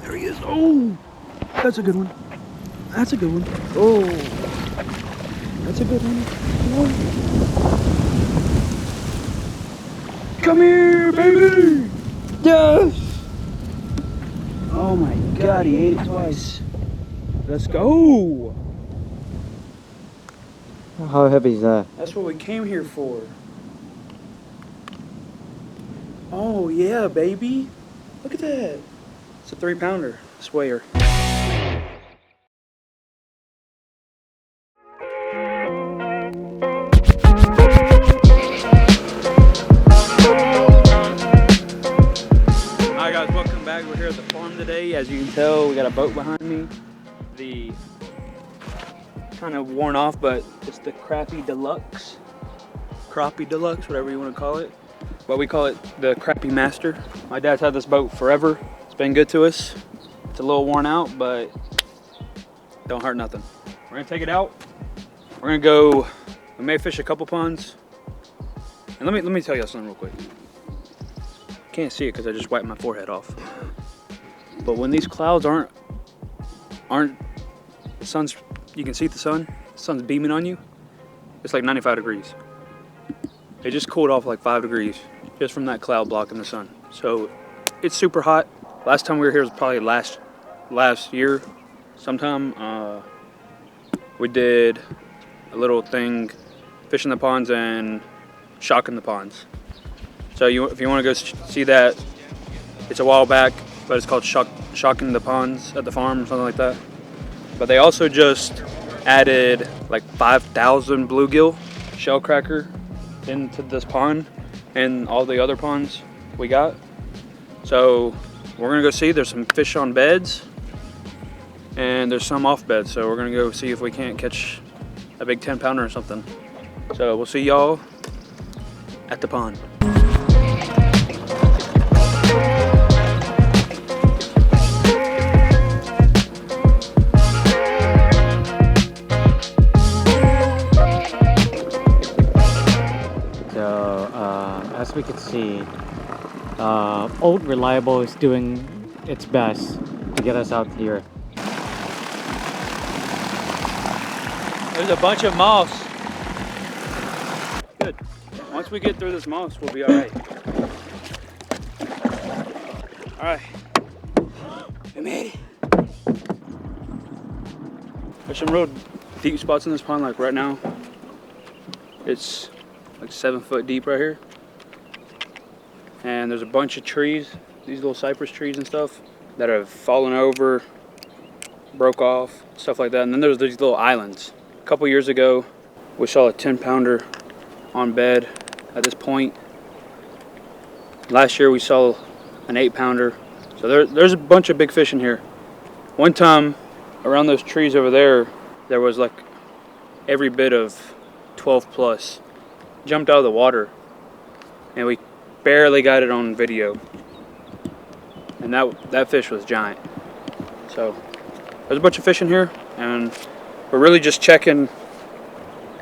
There he is. Oh, that's a good one. That's a good one. Oh, that's a good one. Come here, baby. Yes. Oh my God, he ate it twice. Let's go. How heavy is that? That's what we came here for. Oh yeah, baby. Look at that. It's a 3-pounder. Swayer. Alright guys, welcome back. We're here at the farm today. As you can tell, we got a boat behind me. The kind of worn off, but it's the Crappie Deluxe. Crappie Deluxe, whatever you want to call it. But we call it the Crappie Master. My dad's had this boat forever. It's been good to us. It's a little worn out, but don't hurt nothing. We're gonna take it out. We're gonna go, we may fish a couple ponds. And let me tell you something real quick. Can't see it because I just wiped my forehead off. But when these clouds aren't the sun's, you can see the sun's beaming on you. It's like 95 degrees. It just cooled off like 5 degrees just from that cloud blocking the sun. So it's super hot. Last time we were here was probably last year sometime. We did a little thing, fishing the ponds and shocking the ponds. So if you want to go see that, it's a while back, but it's called shocking the ponds at the farm or something like that. But they also just added like 5,000 bluegill shell cracker into this pond and all the other ponds we got. So we're gonna go see. There's some fish on beds and there's some off beds. So we're gonna go see if we can't catch a big 10-pounder or something. So we'll see y'all at the pond. As we can see, Old Reliable is doing its best to get us out here. There's a bunch of moss. Good. Once we get through this moss, we'll be all right. All right. We made it. There's some real deep spots in this pond, like right now. It's like 7 foot deep right here. And there's a bunch of trees, these little cypress trees and stuff, that have fallen over, broke off, stuff like that. And then there's these little islands. A couple years ago, we saw a 10-pounder on bed at this point. Last year we saw an 8-pounder. So there's a bunch of big fish in here. One time, around those trees over there, there was like every bit of 12 plus. Jumped out of the water, and we barely got it on video. And that fish was giant. So there's a bunch of fish in here, and we're really just checking.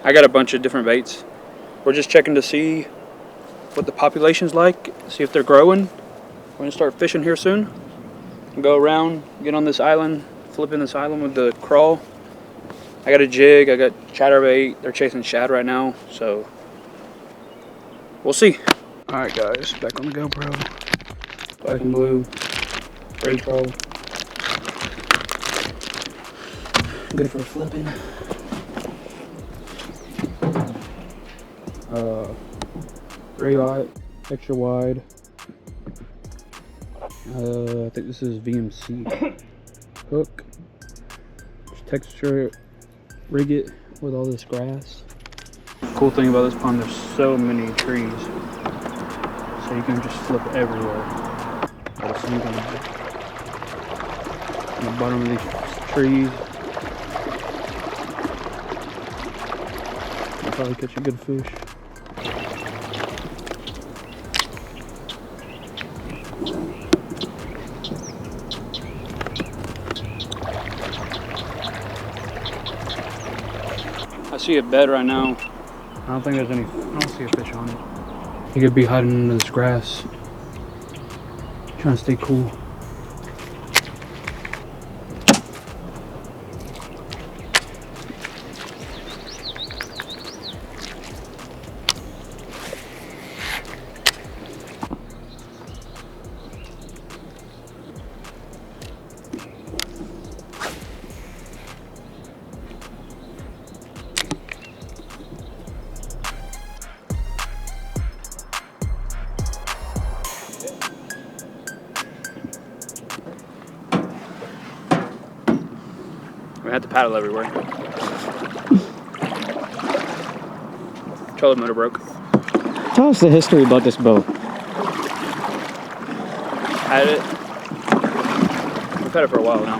I got a bunch of different baits. We're just checking to see what the population's like, see if they're growing. We're gonna start fishing here soon. Go around, get on this island, flipping this island with the crawl. I got a jig, I got chatterbait. They're chasing shad right now, so we'll see. All right, guys, back on the GoPro. Black and blue, French roll. Good for flipping. Gray light, extra wide. I think this is VMC. Hook. Just texture rig it with all this grass. Cool thing about this pond, there's so many trees. So you can just flip everywhere. Got a sink on the bottom of these trees. You'll probably catch a good fish. I see a bed right now. I don't think there's any, I don't see a fish on it. He could be hiding in this grass. Trying to stay cool. We had to paddle everywhere. Trolling motor broke. Tell us the history about this boat. Had it. We've had it for a while now.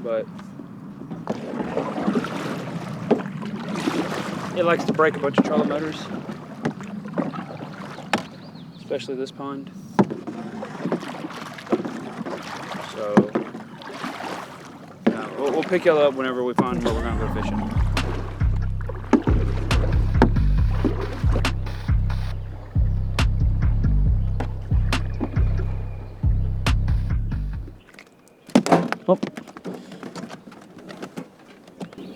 But it likes to break a bunch of trolling motors. Especially this pond. So we'll pick y'all up whenever we find where we're gonna go fishing. Oh,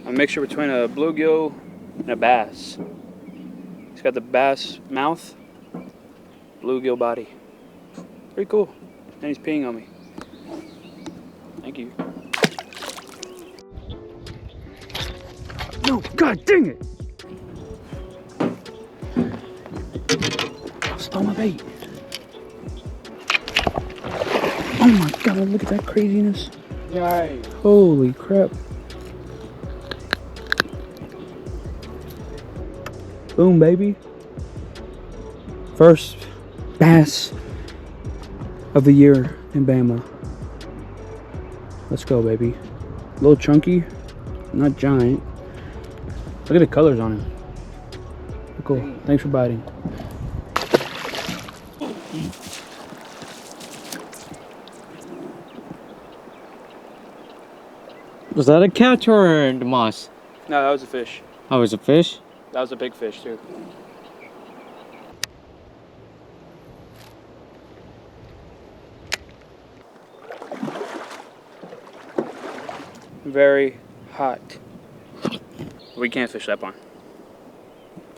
A mixture between a bluegill and a bass. He's got the bass mouth, bluegill body. Pretty cool. And he's peeing on me. Thank you. No, god dang it! I stole my bait. Oh my god, look at that craziness. yay. Holy crap. Boom, baby. First bass of the year in Bama. Let's go, baby. A little chunky, not giant. Look at the colors on him. Cool. Thanks for biting. Was that a catch or the moss? No, that was a fish. Oh, it was a fish? That was a big fish, too. Very hot. We can't fish that pond.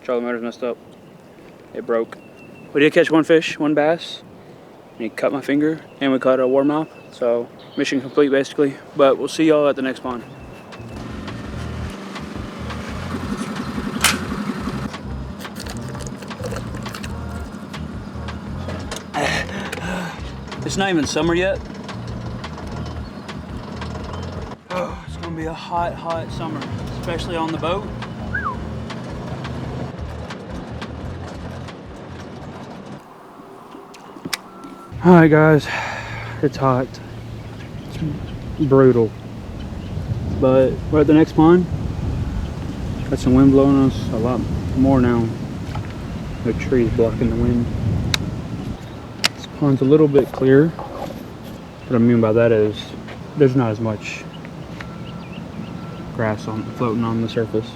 Trolling motor's messed up. It broke. We did catch one fish, one bass. And he cut my finger, and we caught a warmouth. So, mission complete, basically. But we'll see y'all at the next pond. It's not even summer yet. Oh, it's gonna be a hot, hot summer, especially on the boat. All right, guys, it's hot. It's brutal. But we're at the next pond. Got some wind blowing us a lot more now. The trees blocking the wind. This pond's a little bit clearer. What I mean by that is there's not as much grass floating on the surface.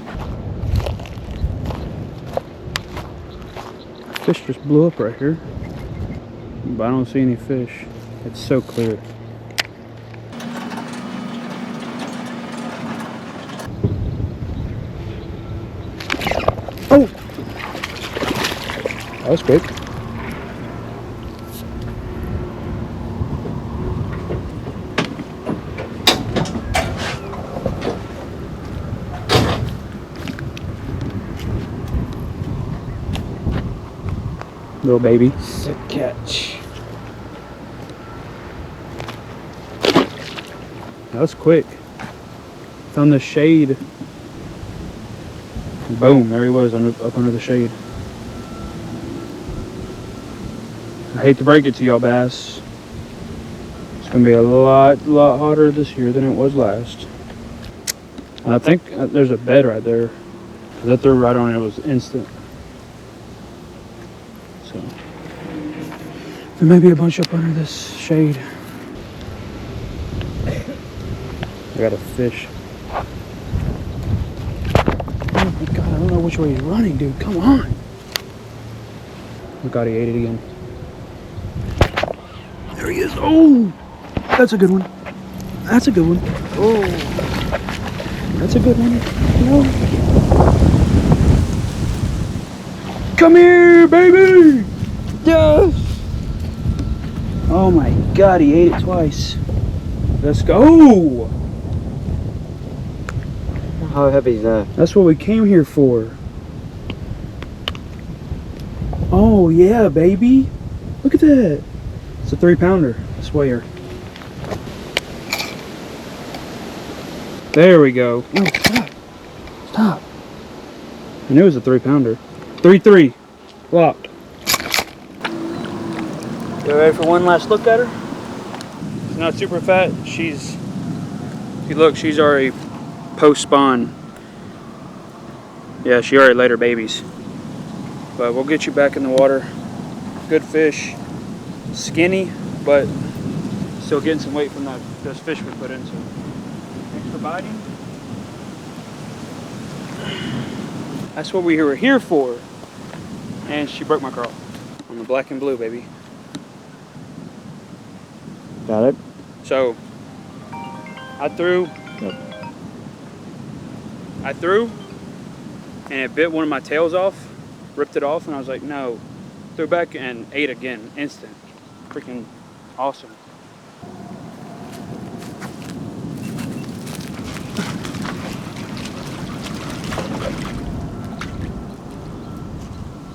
Fish just blew up right here, but I don't see any fish. It's so clear. Oh! That was quick. Little baby. Sick catch. That was quick. Found the shade. Boom, there he was up under the shade. I hate to break it to y'all, bass. It's gonna be a lot hotter this year than it was last. And I think there's a bed right there. That threw right on it was instant. So there may be a bunch up under this shade. I got a fish. Oh my god, I don't know which way he's running, dude. Come on. Oh god, he ate it again. There he is. Oh, that's a good one. That's a good one. Oh, that's a good one. No. Come here, baby. Yes. Oh my God, he ate it twice. Let's go. How heavy is that? That's what we came here for. Oh yeah, baby. Look at that. It's a 3-pounder. I swear. There we go. Oh, stop. Stop. I knew it was a 3-pounder. 3-3. Locked. You ready for one last look at her? She's not super fat. She's, if you look, she's already post-spawn. Yeah, she already laid her babies. But we'll get you back in the water. Good fish. Skinny, but still getting some weight from those fish we put in. So thanks for biting. That's what we were here for. And she broke my crawl. On the black and blue, baby. Got it? So I threw. Yep. I threw, and it bit one of my tails off, ripped it off, and I was like, no. Threw back and ate again, instant. Freaking awesome.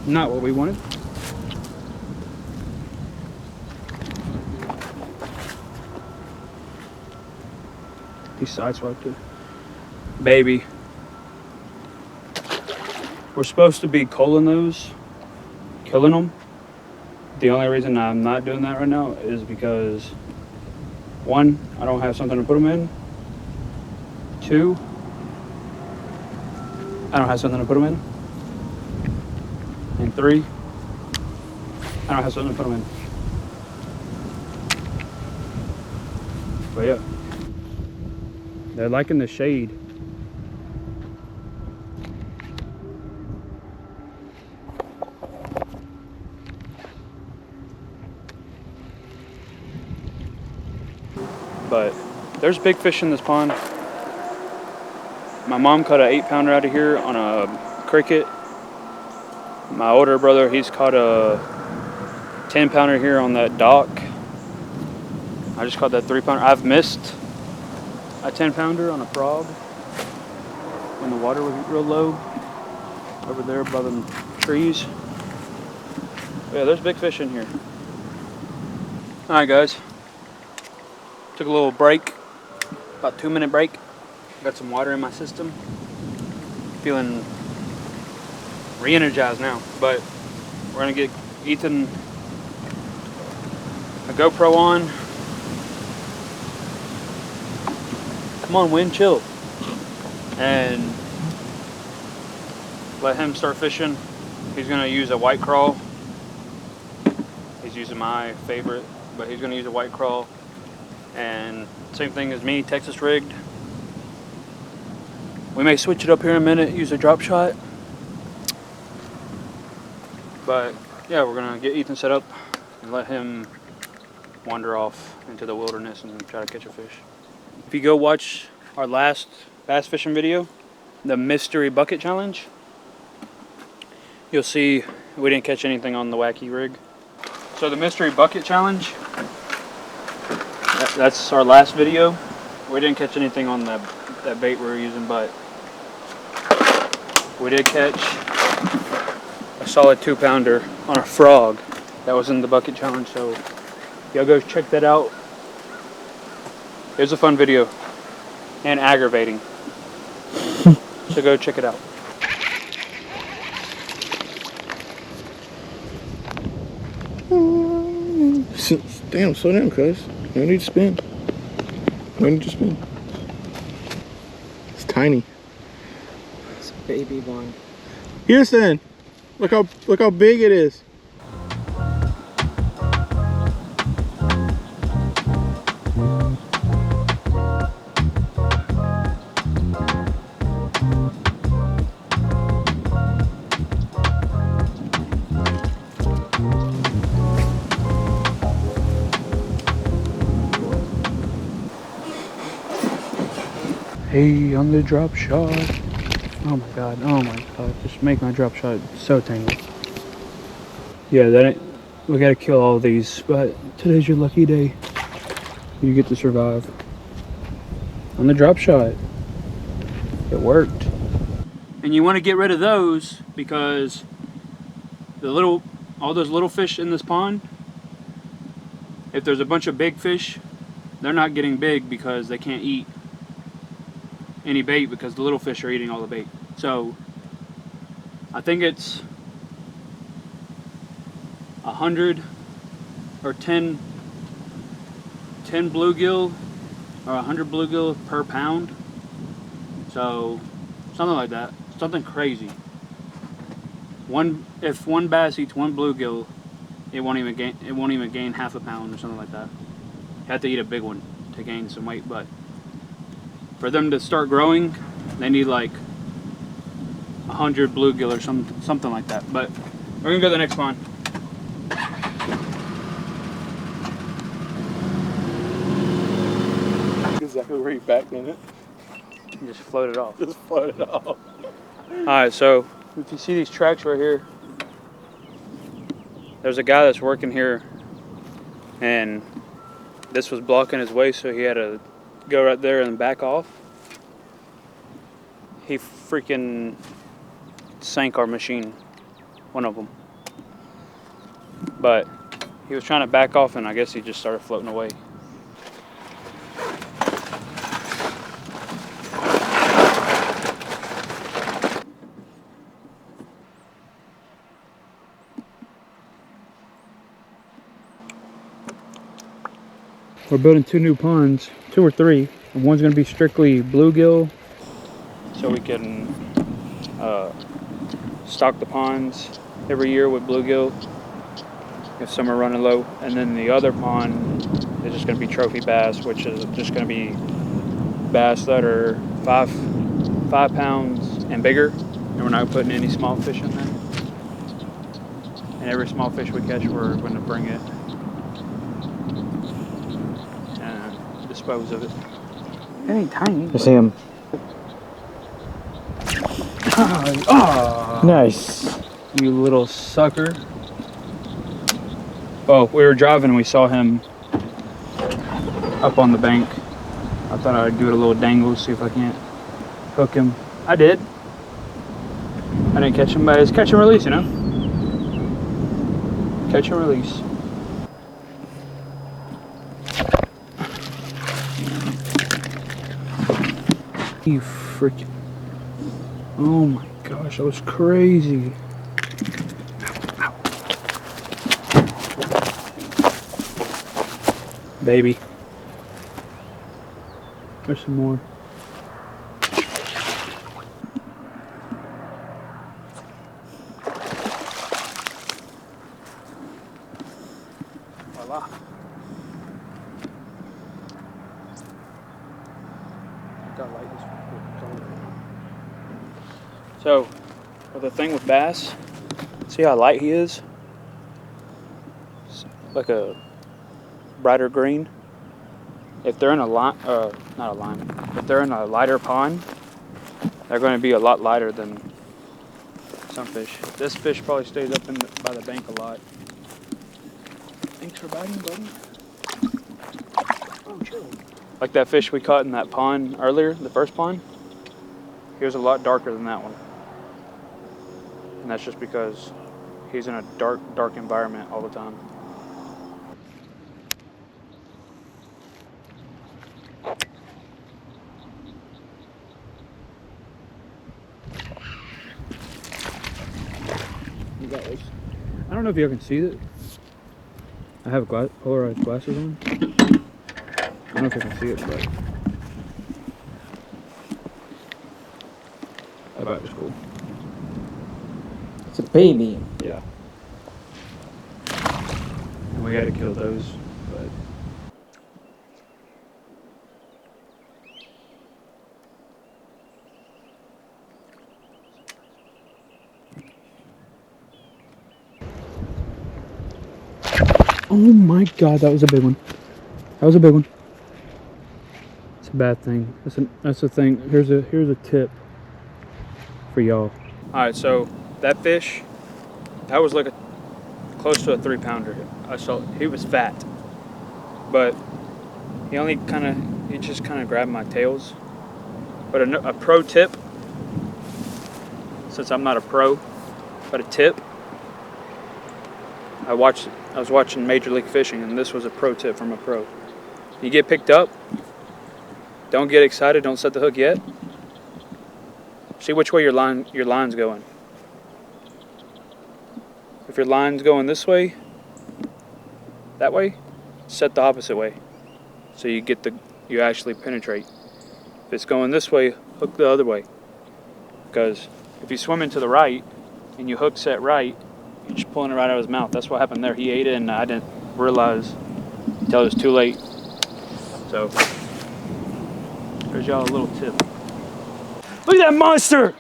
Not what we wanted. He sideswiped it. Baby. We're supposed to be culling those, killing them. The only reason I'm not doing that right now is because, one, I don't have something to put them in. Two, I don't have something to put them in. And three, I don't have something to put them in. But yeah, they're liking the shade. But there's big fish in this pond. My mom caught an 8-pounder out of here on a cricket. My older brother, he's caught a 10-pounder here on that dock. I just caught that 3-pounder. I've missed a 10-pounder on a frog when the water was real low over there by the trees. But yeah, there's big fish in here. All right, guys. Took a little break, about 2-minute break. Got some water in my system. Feeling re-energized now, but we're gonna get Ethan a GoPro on. Come on, Win, chill. And let him start fishing. He's gonna use a white crawl. He's using my favorite, but he's gonna use a white crawl. And same thing as me, Texas rigged. We may switch it up here in a minute, use a drop shot. But yeah, we're gonna get Ethan set up and let him wander off into the wilderness and try to catch a fish. If you go watch our last bass fishing video, the mystery bucket challenge, you'll see we didn't catch anything on the wacky rig. So the mystery bucket challenge, that's our last video. We didn't catch anything on that bait we were using, but we did catch a solid 2-pounder on a frog that was in the bucket challenge. So y'all go check that out. It was a fun video and aggravating. So go check it out. Damn, slow down, cuz. No need to spin. No need to spin. It's tiny. It's a baby one. Houston, look how big it is. Hey, on the drop shot. Oh my god, oh my god. Just make my drop shot so tangy. Yeah, that ain't, we gotta kill all these, but today's your lucky day. You get to survive. On the drop shot. It worked. And you want to get rid of those because all those little fish in this pond, if there's a bunch of big fish, they're not getting big because they can't eat any bait because the little fish are eating all the bait. So I think it's 100 or 10 bluegill or 100 bluegill per pound. So something like that, something crazy. If one bass eats one bluegill, it won't even gain half a pound or something like that. You have to eat a big one to gain some weight, but for them to start growing, they need like 100 bluegill or something like that. But we're gonna go to the next pond. Exactly where you backed in it. And just float it off. Just float it off. Alright, so if you see these tracks right here, there's a guy that's working here and this was blocking his way, so he had to go right there and back off. He freaking sank our machine, one of them. But he was trying to back off and I guess he just started floating away. We're building 2 new ponds, 2 or 3, and one's going to be strictly bluegill, so we can stock the ponds every year with bluegill if some are running low. And then the other pond is just going to be trophy bass, which is just going to be bass that are 5 pounds and bigger, and we're not putting any small fish in there. And every small fish we catch, we're going to bring it and dispose of it. It ain't tiny. I see him. Oh, Nice. you little sucker. Oh, we were driving and we saw him up on the bank. I thought I'd give it a little dangle, see if I can't hook him. I did. I didn't catch him, but it's catch and release, you know? Catch and release. You freaking... Oh my gosh, that was crazy. Ow. Baby. There's some more. Voila. So, for the thing with bass, see how light he is? It's like a brighter green. If they're in a not a lime, if they're in a lighter pond, they're going to be a lot lighter than some fish. This fish probably stays up by the bank a lot. Thanks for biting, buddy. Oh, chill. Like that fish we caught in that pond earlier, the first pond. He was a lot darker than that one. And that's just because he's in a dark environment all the time. You got this. I don't know if y'all can see it. I have polarized glasses on. I don't know if you can see it, but that bite was cool. It's a baby. Yeah. And we gotta kill those, but oh my god, that was a big one. That was a big one. a bad thing. That's the thing. Here's a tip for y'all. All right, so that fish, that was like close to a 3-pounder. I saw he was fat, but he just kind of grabbed my tails. But a pro tip, since I'm not a pro, but a tip. I was watching Major League Fishing, and this was a pro tip from a pro. You get picked up, don't get excited, don't set the hook yet. See which way your line's going. If your line's going this way, that way, set the opposite way. So you actually penetrate. If it's going this way, hook the other way. Because if you swim into the right and you hook set right, you're just pulling it right out of his mouth. That's what happened there. He ate it and I didn't realize until it was too late. So there's y'all a little tip. Look at that monster!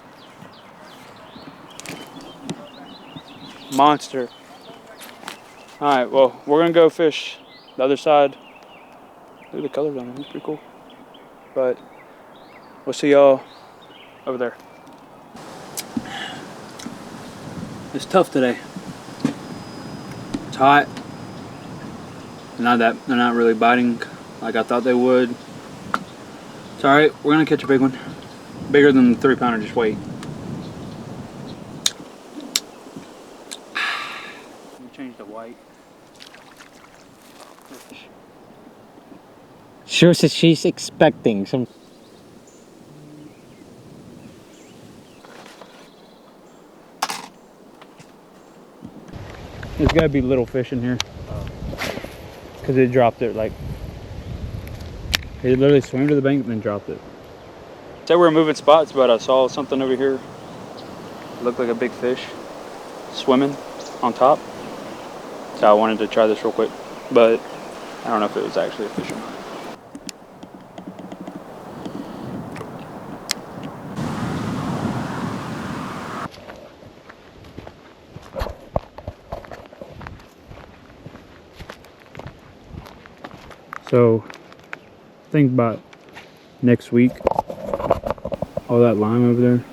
Monster. Alright, well, we're gonna go fish the other side. Look at the colors on him, he's pretty cool. But we'll see y'all over there. It's tough today. It's hot. They're not really biting like I thought they would. It's alright, we're gonna catch a big one. Bigger than the 3-pounder, just wait. Let me change the white. Shows that she's expecting some. There's gotta be little fish in here. Because it dropped it like. It literally swam to the bank and then dropped it. Said we were moving spots, but I saw something over here. It looked like a big fish swimming on top. So I wanted to try this real quick. But I don't know if it was actually a fish or not. So, think about next week, all that lime over there,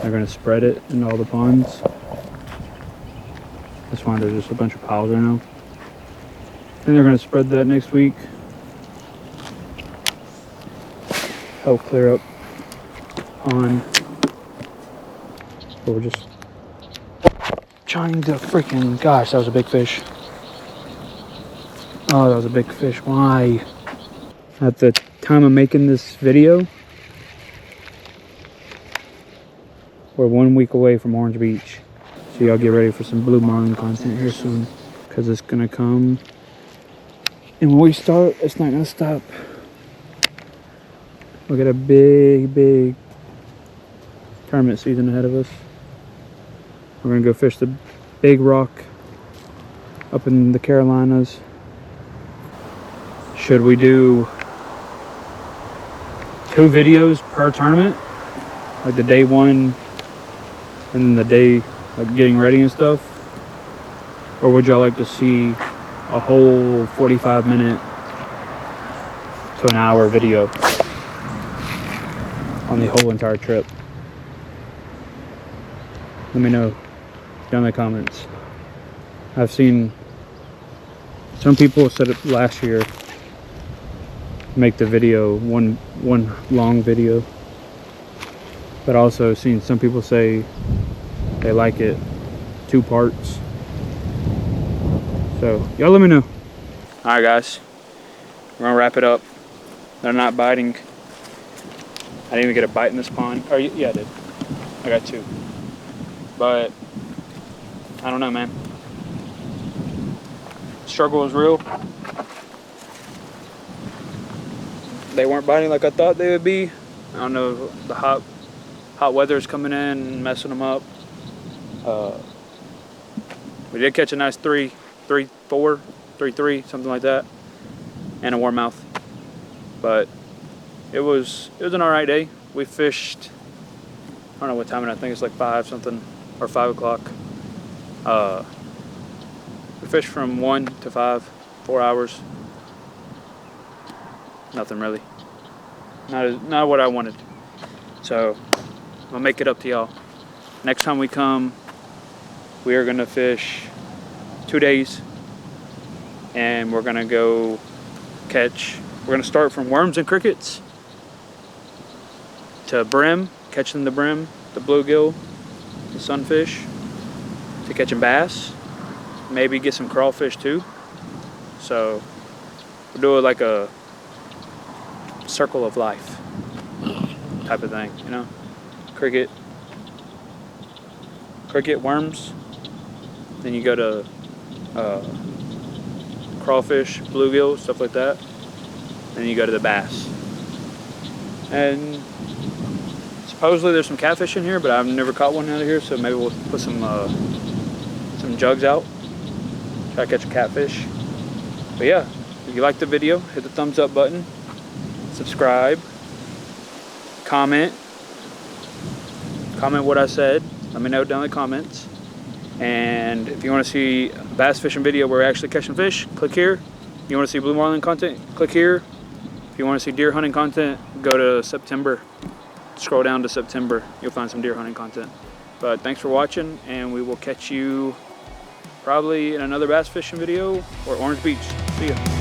they're going to spread it in all the ponds. That's why there's just a bunch of piles right now. And they're going to spread that next week. Help clear up pond. But we're just trying to freaking, gosh, that was a big fish. Oh, that was a big fish. Why? At the time of making this video, we're 1 week away from Orange Beach. So y'all get ready for some blue marlin content here soon. Because it's going to come. And when we start, it's not going to stop. We got a big, big tournament season ahead of us. We're going to go fish the Big Rock up in the Carolinas. Should we do 2 videos per tournament? Like the day one and then the day like getting ready and stuff? Or would y'all like to see a whole 45-minute to an hour video on the whole entire trip? Let me know down in the comments. I've seen some people said it last year, make the video one long video, but also seen some people say they like it 2 parts. So y'all let me know. All right guys, we're gonna wrap it up. They're not biting. I didn't even get a bite in this pond. Or yeah, I did. I got 2, but I don't know, man. Struggle is real. They weren't biting like I thought they would be. I don't know, the hot weather is coming in and messing them up. We did catch a nice 3, 4, 3, something like that, and a warmouth. But it was an alright day. We fished, I don't know what time, and I think it's like 5 something or 5 o'clock. We fished from 1 to 5, 4 hours. nothing really. Not what I wanted. So I'll make it up to y'all. Next time we come, we are gonna fish 2 days, and we're gonna go catch. We're gonna start from worms and crickets to brim, catching the brim, the bluegill, the sunfish, to catching bass, maybe get some crawfish too. So we'll do it like a circle of life type of thing, you know? Cricket, worms, then you go to crawfish, bluegill, stuff like that, then you go to the bass. And supposedly there's some catfish in here, but I've never caught one out of here, so maybe we'll put some jugs out, try to catch a catfish. But yeah, if you like the video, hit the thumbs up button, subscribe, comment what I said, let me know down in the comments. And if you want to see a bass fishing video where we're actually catching fish, click here. If you want to see blue marlin content, click here. If you want to see deer hunting content, go to September. Scroll down to September, you'll find some deer hunting content. But thanks for watching, and we will catch you probably in another bass fishing video or Orange Beach. See ya.